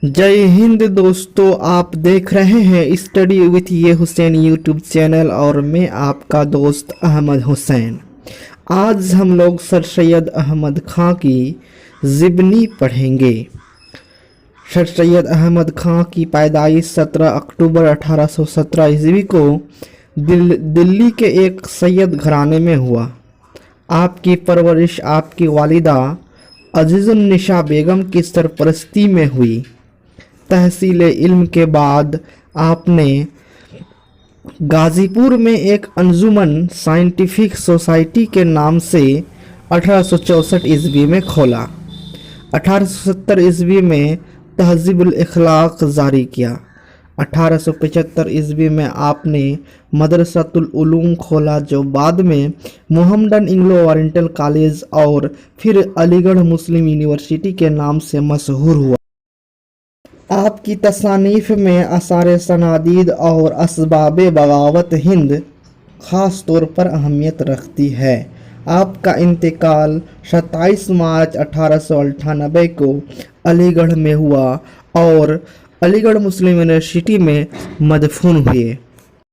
जय हिंद दोस्तों, आप देख रहे हैं स्टडी विथ ये हुसैन यूट्यूब चैनल और मैं आपका दोस्त अहमद हुसैन। आज हम लोग सर सैयद अहमद खां की ज़िबनी पढ़ेंगे। सर सैयद अहमद खां की पैदाइश 17 अक्टूबर 1817 ईस्वी को दिल्ली के एक सैयद घराने में हुआ। आपकी परवरिश आपकी वालिदा अजीज़ुन्निसा बेगम की सरपरस्ती में हुई। तहसील इल्म के बाद आपने गाज़ीपुर में एक अंजुमन साइंटिफिक सोसाइटी के नाम से 1864 ईस्वी में खोला। 1870 ईस्वी में तहज़ीबुल इखलाक जारी किया। 1875 ईस्वी में आपने मदरसतुल उलूम खोला, जो बाद में मोहम्मदन इंग्लो ओरिएंटल कॉलेज और फिर अलीगढ़ मुस्लिम यूनिवर्सिटी के नाम से मशहूर हुआ। आपकी तसानीफ में आसार सनादीद और असबाब बगावत हिंद ख़ास तौर पर अहमियत रखती है। आपका इंतकाल 27 मार्च 1898 को अलीगढ़ में हुआ और अलीगढ़ मुस्लिम यूनिवर्सिटी में मदफून हुए।